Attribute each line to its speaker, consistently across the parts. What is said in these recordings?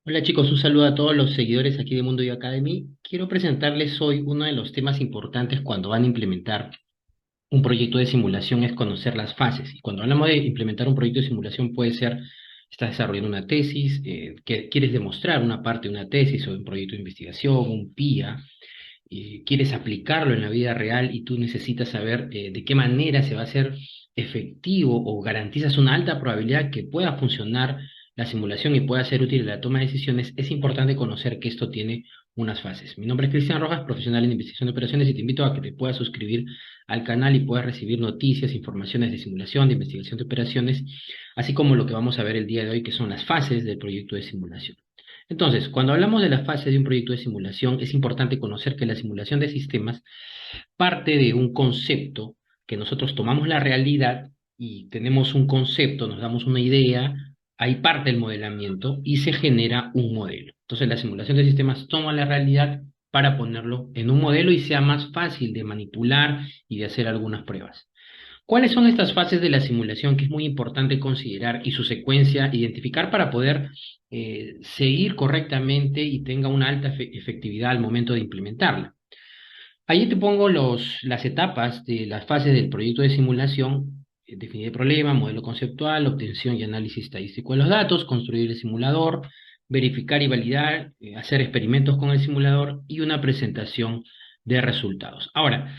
Speaker 1: Hola chicos, un saludo a todos los seguidores aquí de Mundo y Academy. Quiero presentarles hoy uno de los temas importantes cuando van a implementar un proyecto de simulación es conocer las fases. Y cuando hablamos de implementar un proyecto de simulación puede ser, estás desarrollando una tesis, que quieres demostrar una parte de una tesis o de un proyecto de investigación, un PIA, quieres aplicarlo en la vida real y tú necesitas saber de qué manera se va a hacer efectivo o garantizas una alta probabilidad que pueda funcionar la simulación y pueda ser útil en la toma de decisiones, es importante conocer que esto tiene unas fases. Mi nombre es Cristian Rojas, profesional en investigación de operaciones, y te invito a que te puedas suscribir al canal y puedas recibir noticias, informaciones de simulación, de investigación de operaciones, así como lo que vamos a ver el día de hoy, que son las fases del proyecto de simulación. Entonces, cuando hablamos de la fase de un proyecto de simulación, es importante conocer que la simulación de sistemas parte de un concepto que nosotros tomamos la realidad y tenemos un concepto, nos damos una idea, ahí parte el modelamiento y se genera un modelo. Entonces, la simulación de sistemas toma la realidad para ponerlo en un modelo y sea más fácil de manipular y de hacer algunas pruebas. ¿Cuáles son estas fases de la simulación que es muy importante considerar y su secuencia, identificar para poder seguir correctamente y tenga una alta efectividad al momento de implementarla? Ahí te pongo las etapas de las fases del proyecto de simulación: definir el problema, modelo conceptual, obtención y análisis estadístico de los datos, construir el simulador, verificar y validar, hacer experimentos con el simulador y una presentación de resultados. Ahora,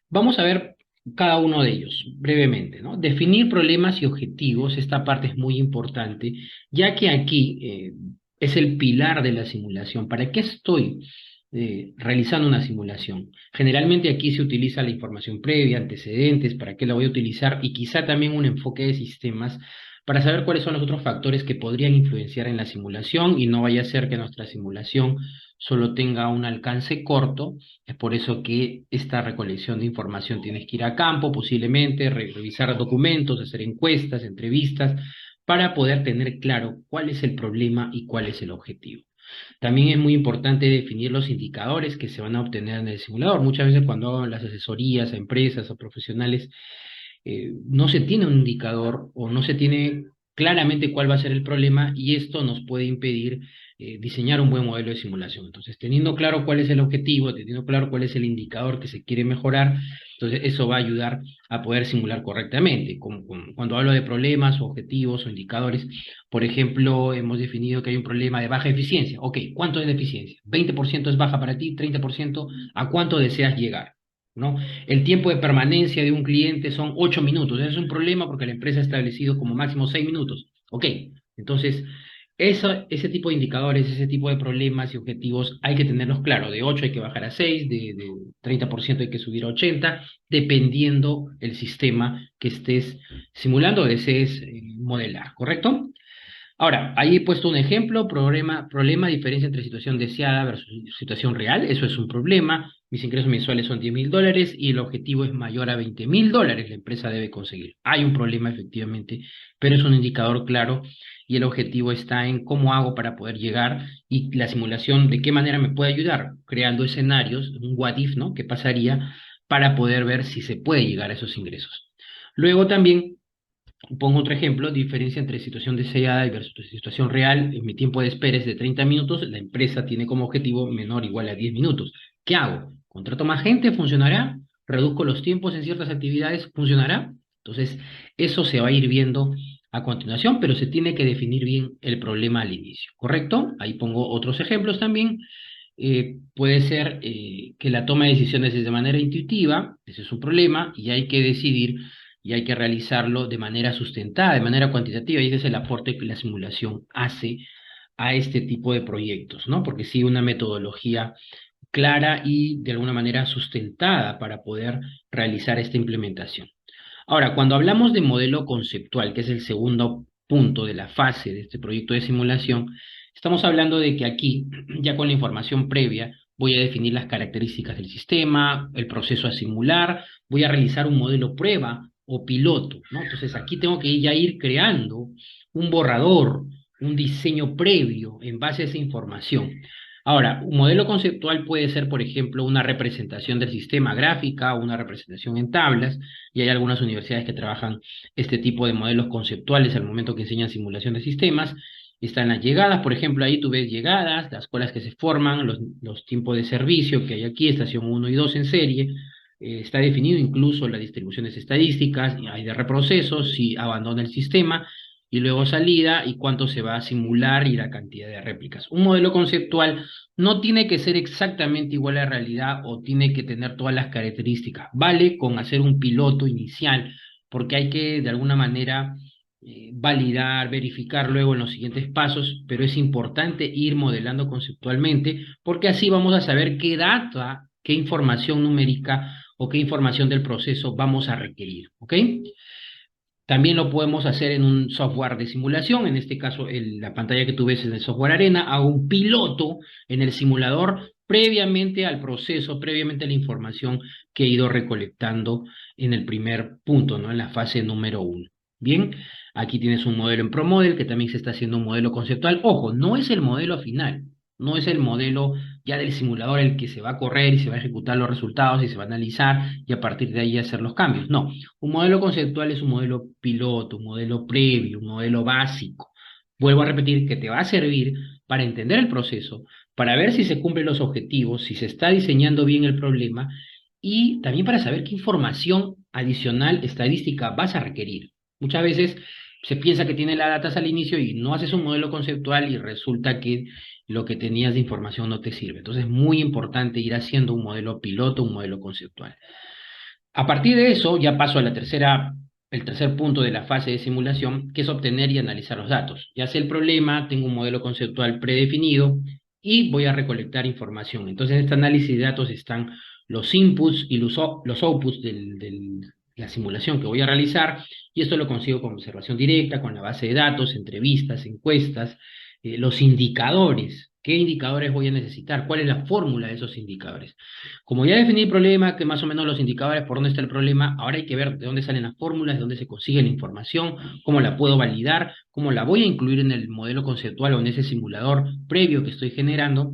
Speaker 1: vamos a ver cada uno de ellos brevemente, ¿no? Definir problemas y objetivos, esta parte es muy importante, ya que aquí es el pilar de la simulación. ¿Para qué estoy realizando una simulación? Generalmente aquí se utiliza la información previa, antecedentes, para qué la voy a utilizar y quizá también un enfoque de sistemas para saber cuáles son los otros factores que podrían influenciar en la simulación y no vaya a ser que nuestra simulación solo tenga un alcance corto. Es por eso que esta recolección de información tienes que ir a campo, posiblemente, revisar documentos, hacer encuestas, entrevistas, para poder tener claro cuál es el problema y cuál es el objetivo. También es muy importante definir los indicadores que se van a obtener en el simulador. Muchas veces cuando hago las asesorías a empresas o profesionales, no se tiene un indicador o no se tiene claramente cuál va a ser el problema y esto nos puede impedir diseñar un buen modelo de simulación. Entonces, teniendo claro cuál es el objetivo, teniendo claro cuál es el indicador que se quiere mejorar, entonces eso va a ayudar a poder simular correctamente. Cuando hablo de problemas o objetivos o indicadores, por ejemplo, hemos definido que hay un problema de baja eficiencia. Ok, ¿cuánto es de eficiencia? 20% es baja para ti, 30%, ¿a cuánto deseas llegar? ¿No? El tiempo de permanencia de un cliente son 8 minutos. Ese es un problema porque la empresa ha establecido como máximo 6 minutos. Ok, entonces ese tipo de indicadores, ese tipo de problemas y objetivos hay que tenerlos claros. De 8 hay que bajar a 6, de 30% hay que subir a 80, dependiendo el sistema que estés simulando o desees modelar, ¿correcto? Ahora, ahí he puesto un ejemplo: problema, diferencia entre situación deseada versus situación real. Eso es un problema. Mis ingresos mensuales son $10.000 y el objetivo es mayor a $20.000. La empresa debe conseguir. Hay un problema efectivamente, pero es un indicador claro y el objetivo está en cómo hago para poder llegar, y la simulación de qué manera me puede ayudar, creando escenarios, un what if, ¿no? ¿Qué pasaría para poder ver si se puede llegar a esos ingresos? Luego también pongo otro ejemplo: diferencia entre situación deseada y versus situación real. En mi tiempo de espera es de 30 minutos, la empresa tiene como objetivo menor o igual a 10 minutos. ¿Qué hago? ¿Contrato más gente? ¿Funcionará? ¿Reduzco los tiempos en ciertas actividades? ¿Funcionará? Entonces, eso se va a ir viendo a continuación, pero se tiene que definir bien el problema al inicio, ¿correcto? Ahí pongo otros ejemplos también. Puede ser que la toma de decisiones es de manera intuitiva, ese es un problema, y hay que decidir y hay que realizarlo de manera sustentada, de manera cuantitativa, y ese es el aporte que la simulación hace a este tipo de proyectos, ¿no? Porque sigue una metodología clara y de alguna manera sustentada para poder realizar esta implementación. Ahora, cuando hablamos de modelo conceptual, que es el segundo punto de la fase de este proyecto de simulación, estamos hablando de que aquí, ya con la información previa, voy a definir las características del sistema, el proceso a simular, voy a realizar un modelo prueba o piloto, ¿no? Entonces aquí tengo que ya ir creando un borrador, un diseño previo en base a esa información. Ahora, un modelo conceptual puede ser, por ejemplo, una representación del sistema gráfica o una representación en tablas, y hay algunas universidades que trabajan este tipo de modelos conceptuales al momento que enseñan simulación de sistemas. Están las llegadas, por ejemplo, ahí tú ves llegadas, las colas que se forman, los tiempos de servicio que hay aquí, estación uno y 2 en serie. Está definido incluso las distribuciones estadísticas, y hay de reprocesos, si abandona el sistema, y luego salida, y cuánto se va a simular y la cantidad de réplicas. Un modelo conceptual no tiene que ser exactamente igual a la realidad o tiene que tener todas las características. Vale con hacer un piloto inicial, porque hay que, de alguna manera, validar, verificar luego en los siguientes pasos, pero es importante ir modelando conceptualmente porque así vamos a saber qué data, qué información numérica o qué información del proceso vamos a requerir, ¿ok? También lo podemos hacer en un software de simulación, en este caso la pantalla que tú ves es el software Arena, hago un piloto en el simulador previamente al proceso, previamente a la información que he ido recolectando en el primer punto, ¿no? En la fase número uno. Bien, aquí tienes un modelo en ProModel que también se está haciendo un modelo conceptual. Ojo, no es el modelo final, no es el modelo ya del simulador el que se va a correr y se va a ejecutar los resultados y se va a analizar y a partir de ahí hacer los cambios. No, un modelo conceptual es un modelo piloto, un modelo previo, un modelo básico. Vuelvo a repetir que te va a servir para entender el proceso, para ver si se cumplen los objetivos, si se está diseñando bien el problema y también para saber qué información adicional estadística vas a requerir. Muchas veces se piensa que tiene la data al inicio y no haces un modelo conceptual y resulta que lo que tenías de información no te sirve. Entonces es muy importante ir haciendo un modelo piloto, un modelo conceptual. A partir de eso, ya paso a el tercer punto de la fase de simulación, que es obtener y analizar los datos. Ya sé el problema, tengo un modelo conceptual predefinido y voy a recolectar información. Entonces, en este análisis de datos están los inputs y los outputs de la simulación que voy a realizar, y esto lo consigo con observación directa, con la base de datos, entrevistas, encuestas, los indicadores. ¿Qué indicadores voy a necesitar? ¿Cuál es la fórmula de esos indicadores? Como ya definí el problema, que más o menos los indicadores por dónde está el problema, ahora hay que ver de dónde salen las fórmulas, de dónde se consigue la información, cómo la puedo validar, cómo la voy a incluir en el modelo conceptual o en ese simulador previo que estoy generando.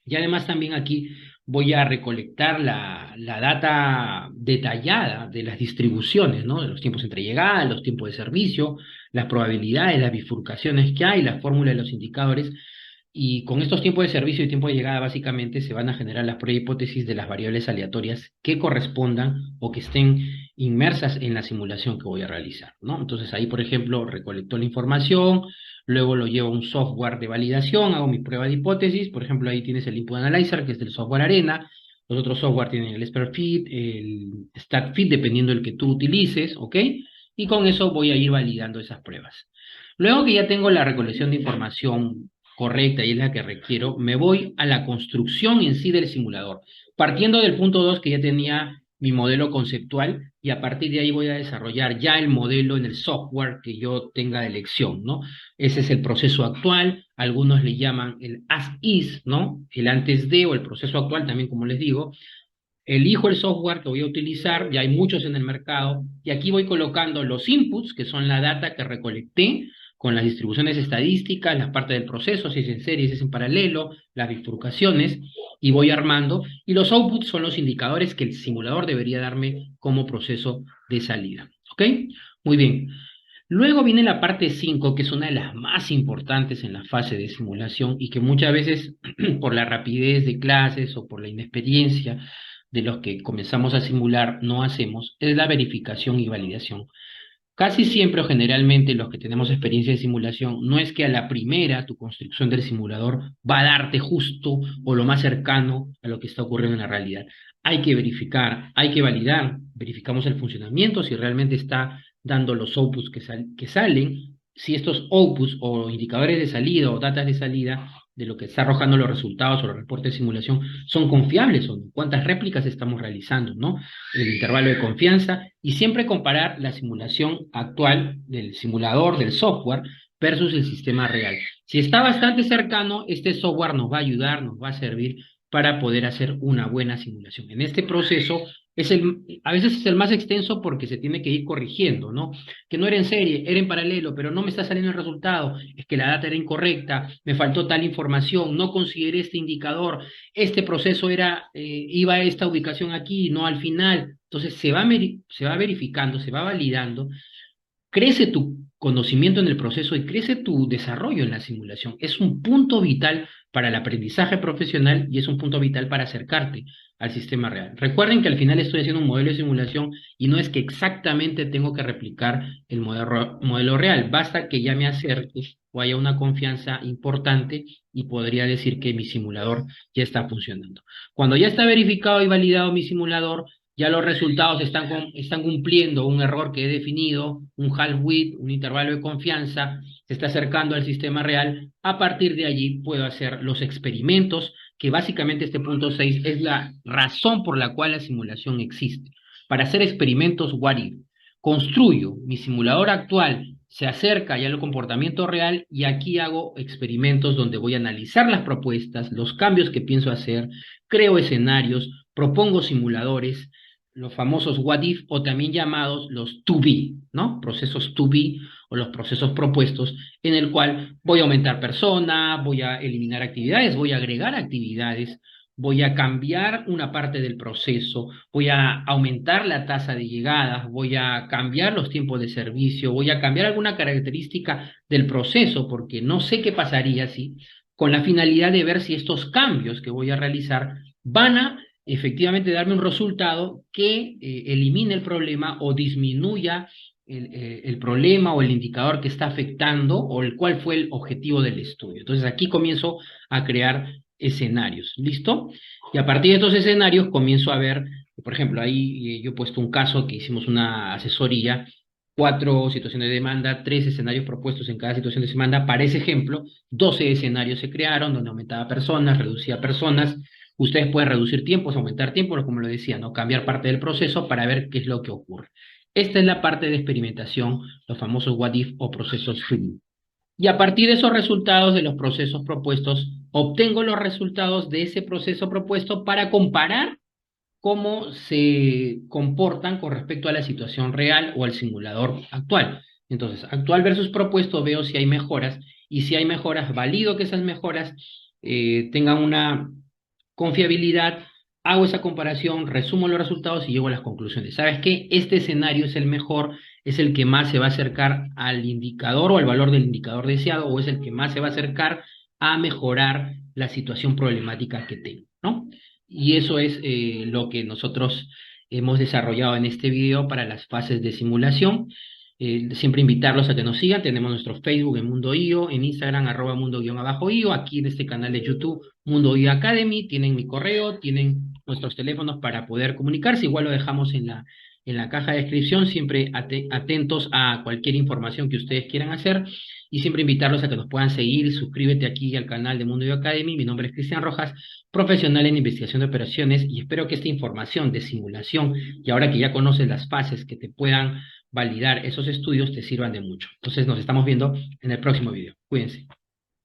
Speaker 1: Y además también aquí voy a recolectar la data detallada de las distribuciones, ¿no? De los tiempos entre llegadas, los tiempos de servicio, las probabilidades, las bifurcaciones que hay, la fórmula de los indicadores, y con estos tiempos de servicio y tiempo de llegada, básicamente se van a generar las prehipótesis de las variables aleatorias que correspondan o que estén inmersas en la simulación que voy a realizar, ¿no? Entonces ahí, por ejemplo, recolecto la información, luego lo llevo a un software de validación, hago mi prueba de hipótesis, por ejemplo, ahí tienes el Input Analyzer, que es del software Arena, los otros software tienen el SPERFit, el StatFit, dependiendo del que tú utilices, ¿ok? Y con eso voy a ir validando esas pruebas. Luego que ya tengo la recolección de información correcta y es la que requiero, me voy a la construcción en sí del simulador, partiendo del punto 2 que ya tenía mi modelo conceptual y a partir de ahí voy a desarrollar ya el modelo en el software que yo tenga de elección, ¿no? Ese es el proceso actual, algunos le llaman el as is, ¿no? El antes de o el proceso actual también, como les digo. Elijo el software que voy a utilizar, ya hay muchos en el mercado, y aquí voy colocando los inputs, que son la data que recolecté, con las distribuciones estadísticas, la parte del proceso, si es en serie, si es en paralelo, las bifurcaciones, y voy armando, y los outputs son los indicadores que el simulador debería darme como proceso de salida. ¿Ok? Muy bien. Luego viene la parte 5, que es una de las más importantes en la fase de simulación y que muchas veces por la rapidez de clases o por la inexperiencia de los que comenzamos a simular no hacemos, es la verificación y validación. Casi siempre o generalmente los que tenemos experiencia de simulación, no es que a la primera tu construcción del simulador va a darte justo o lo más cercano a lo que está ocurriendo en la realidad. Hay que verificar, hay que validar, verificamos el funcionamiento, si realmente está dando los outputs que salen, si estos outputs o indicadores de salida o datas de salida de lo que está arrojando los resultados o los reportes de simulación son confiables o no, cuántas réplicas estamos realizando, ¿no? El intervalo de confianza y siempre comparar la simulación actual del simulador, del software, versus el sistema real. Si está bastante cercano, este software nos va a ayudar, nos va a servir para poder hacer una buena simulación. En este proceso a veces es el más extenso porque se tiene que ir corrigiendo, ¿no? Que no era en serie, era en paralelo, pero no me está saliendo el resultado, es que la data era incorrecta, me faltó tal información, no consideré este indicador, este proceso iba a esta ubicación aquí, no al final. Entonces se va verificando, se va validando, crece tu conocimiento en el proceso y crece tu desarrollo en la simulación. Es un punto vital para el aprendizaje profesional y es un punto vital para acercarte al sistema real. Recuerden que al final estoy haciendo un modelo de simulación y no es que exactamente tengo que replicar el modelo real, basta que ya me acerque o haya una confianza importante y podría decir que mi simulador ya está funcionando. Cuando ya está verificado y validado mi simulador, ya los resultados están cumpliendo un error que he definido, un half-width, un intervalo de confianza, se está acercando al sistema real. A partir de allí puedo hacer los experimentos, que básicamente este punto 6 es la razón por la cual la simulación existe. Para hacer experimentos what if. Construyo mi simulador actual, se acerca ya al comportamiento real y aquí hago experimentos donde voy a analizar las propuestas, los cambios que pienso hacer, creo escenarios, propongo simuladores, los famosos what if o también llamados los to be, ¿no? Procesos to be o los procesos propuestos en el cual voy a aumentar personas, voy a eliminar actividades, voy a agregar actividades, voy a cambiar una parte del proceso, voy a aumentar la tasa de llegadas, voy a cambiar los tiempos de servicio, voy a cambiar alguna característica del proceso porque no sé qué pasaría si con la finalidad de ver si estos cambios que voy a realizar van a efectivamente darme un resultado que elimine el problema o disminuya el problema o el indicador que está afectando o el cuál fue el objetivo del estudio. Entonces aquí comienzo a crear escenarios, ¿listo? Y a partir de estos escenarios comienzo a ver, por ejemplo, ahí yo he puesto un caso que hicimos una asesoría, 4 situaciones de demanda, 3 escenarios propuestos en cada situación de demanda. Para ese ejemplo, 12 escenarios se crearon donde aumentaba personas, reducía personas. Ustedes pueden reducir tiempos, aumentar tiempos, como lo decía, ¿no? Cambiar parte del proceso para ver qué es lo que ocurre. Esta es la parte de experimentación, los famosos what if o procesos free. Y a partir de esos resultados de los procesos propuestos, obtengo los resultados de ese proceso propuesto para comparar cómo se comportan con respecto a la situación real o al simulador actual. Entonces, actual versus propuesto, veo si hay mejoras y si hay mejoras, valido que esas mejoras tengan una confiabilidad, hago esa comparación, resumo los resultados y llego a las conclusiones. ¿Sabes qué? Este escenario es el mejor, es el que más se va a acercar al indicador o al valor del indicador deseado, o es el que más se va a acercar a mejorar la situación problemática que tengo, ¿no? Y eso es lo que nosotros hemos desarrollado en este video para las fases de simulación. Siempre invitarlos a que nos sigan. Tenemos nuestro Facebook en Mundo IO, en Instagram @mundo_io, aquí en este canal de YouTube Mundo IO Academy. Tienen mi correo, tienen nuestros teléfonos para poder comunicarse. Igual lo dejamos en la caja de descripción, siempre atentos a cualquier información que ustedes quieran hacer y siempre invitarlos a que nos puedan seguir. Suscríbete aquí al canal de Mundo IO Academy. Mi nombre es Cristian Rojas, profesional en investigación de operaciones, y espero que esta información de simulación y ahora que ya conoces las fases que te puedan validar esos estudios te sirvan de mucho. Entonces nos estamos viendo en el próximo video. Cuídense.